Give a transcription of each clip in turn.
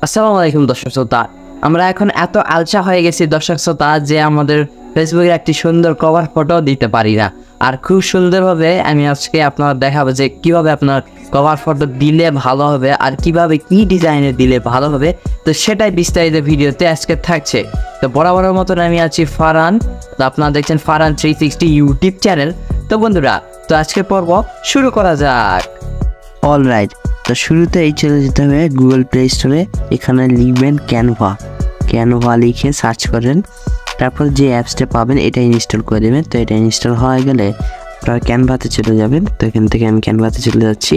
আসসালামু আলাইকুম দর্শক শ্রোতা। আমরা এখন এত আলসা হয়ে গেছি দর্শক শ্রোতা যে আমাদের ফেসবুকে একটি সুন্দর কভার ফটো দিতে পারি না। আর খুব সুন্দরভাবে আমি আজকে আপনারা দেখাবো যে কিভাবে আপনার কভার ফটো দিলে ভালো হবে আর কিভাবে কি ডিজাইনে দিলে ভালো হবে। তো সেটাই বিস্তারিত ভিডিওতে আজকে থাকছে। তো বরাবরের মতন আমি আছি ফারহান, তো আপনারা দেখছেন ফারহান 360 ইউটিউব চ্যানেল। তো বন্ধুরা, তো আজকের পর্ব শুরু করা যাক। অলরাইট, তো শুরুতে এই চলে যেতে হবে গুগল প্লে স্টোরে। এখানে লিখবেন ক্যানভা লিখে সার্চ করেন, তারপর যে অ্যাপসটা পাবেন এটা ইনস্টল করে দেবেন। তো এটা ইনস্টল হয়ে গেলে আপনারা ক্যানভাতে চলে যাবেন। তো এখান থেকে আমি ক্যানভাতে চলে যাচ্ছি।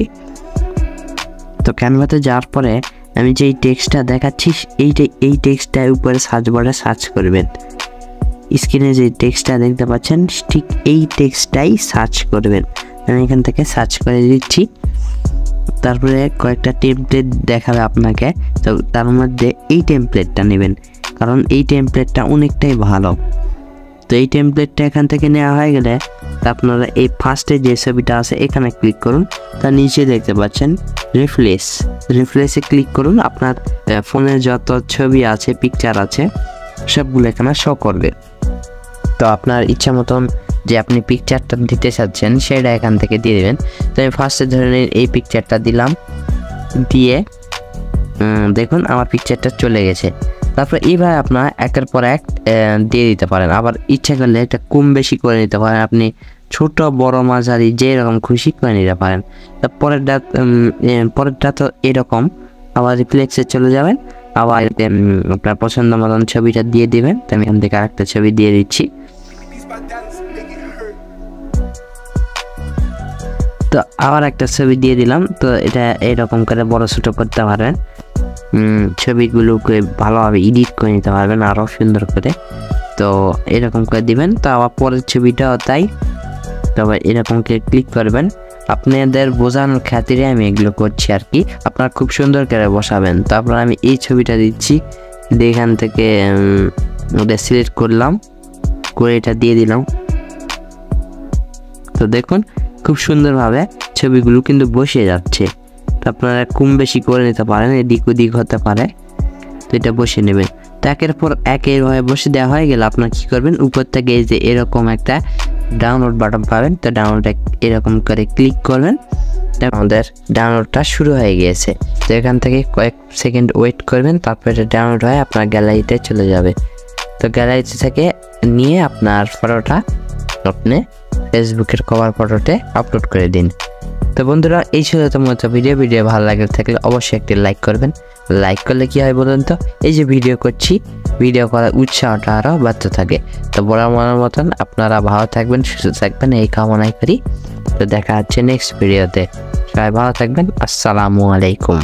তো ক্যানভাতে যাওয়ার পরে আমি যেই টেক্সটটা দেখাচ্ছি এই টেক্সটটার উপরে সার্চ বারে সার্চ করবেন। স্ক্রিনে যে টেক্সটটা দেখতে পাচ্ছেন ঠিক এই টেক্সটটাই সার্চ করবেন। আমি এখান থেকে সার্চ করে দিচ্ছি। তারপরে কয়েকটা টেমপ্লেট দেখাবে আপনাকে, তো তার মধ্যে এই টেমপ্লেটটা নেবেন, কারণ এই টেমপ্লেটটা অনেকটাই ভালো। তো এই টেমপ্লেটটা এখান থেকে নেওয়া হয়ে গেলে আপনারা এই ফার্স্টে যে ছবিটা আছে এখানে ক্লিক করুন। তার নিচে দেখতে পাচ্ছেন রিফ্রেশে ক্লিক করুন। আপনার ফোনে যত ছবি আছে, পিকচার আছে, সবগুলো এখানে শো করবে। তো আপনার ইচ্ছা মতন যে আপনি পিকচারটা দিতে চাচ্ছেন সেটা এখান থেকে দিয়ে দেবেন। তো আমি ফার্স্টে ধরনের এই পিকচারটা দিলাম, দিয়ে দেখুন আমার পিকচারটা চলে গেছে। তারপর এইভাবে আপনার একের পর এক দিয়ে দিতে পারেন। আবার ইচ্ছা করলে একটা কম বেশি করে নিতে পারেন, আপনি ছোট বড় মাঝারি যেরকম খুশি করে নিতে পারেন। পরেরটা তো এরকম, আবার রিফ্লেক্সে চলে যাবেন, আবার আপনার পছন্দ মতন ছবিটা দিয়ে দেবেন। তো আমি এখান থেকে আরেকটা ছবি দিয়ে দিচ্ছি। তো আবার একটা ছবি দিয়ে দিলাম। তো এটা এরকম করে বড় ছোট করতে পারবেন, ছবিগুলোকে ভালোভাবে এডিট করে নিতে পারবেন আরও সুন্দর করে। তো এরকম করে দিবেন। তো আবার পরের ছবিটাও তাই, তবে এরকম করে ক্লিক করবেন। আপনাদের বোঝানোর খাতিরে আমি এগুলো করছি আর কি, আপনারা খুব সুন্দর করে বসাবেন। তারপর আমি এই ছবিটা দিচ্ছি, এখান থেকে ওটা সিলেক্ট করলাম, করে এটা দিয়ে দিলাম। তো দেখুন খুব সুন্দরভাবে ছবিগুলো কিন্তু বসে যাচ্ছে। তো আপনারা কম বেশি করে নিতে পারেন, এদিক ওদিক হতে পারে। তো এটা বসে নেবেন। তো একের পর এক এইভাবে বসে দেওয়া হয়ে গেলে আপনার কী করবেন, উপর থেকে এই যে এরকম একটা ডাউনলোড বাটন পাবেন। তো ডাউনলোডটা এরকম করে ক্লিক করবেন। আমাদের ডাউনলোডটা শুরু হয়ে গিয়েছে। তো এখান থেকে কয়েক সেকেন্ড ওয়েট করবেন, তারপর এটা ডাউনলোড হয়ে আপনার গ্যালারিতে চলে যাবে। তো গ্যালারিতে থেকে নিয়ে আপনার ফটোটা আপনি ফেসবুকের কভার ফটোতে আপলোড করে দিন। তো বন্ধুরা, এই ছিল তোমার ভিডিও ভালো লাগে থাকলে অবশ্যই একটি লাইক করবেন। লাইক করলে কি হয় বলুন তো, এই যে ভিডিও করছি, ভিডিও করার উৎসাহটা আরও বাড়তে থাকে। তো বড় মনের মতন আপনারা ভালো থাকবেন, সুস্থ থাকবেন এই কামনাই করি। তো দেখা হচ্ছে নেক্সট ভিডিওতে। সবাই ভালো থাকবেন। আসসালামু আলাইকুম।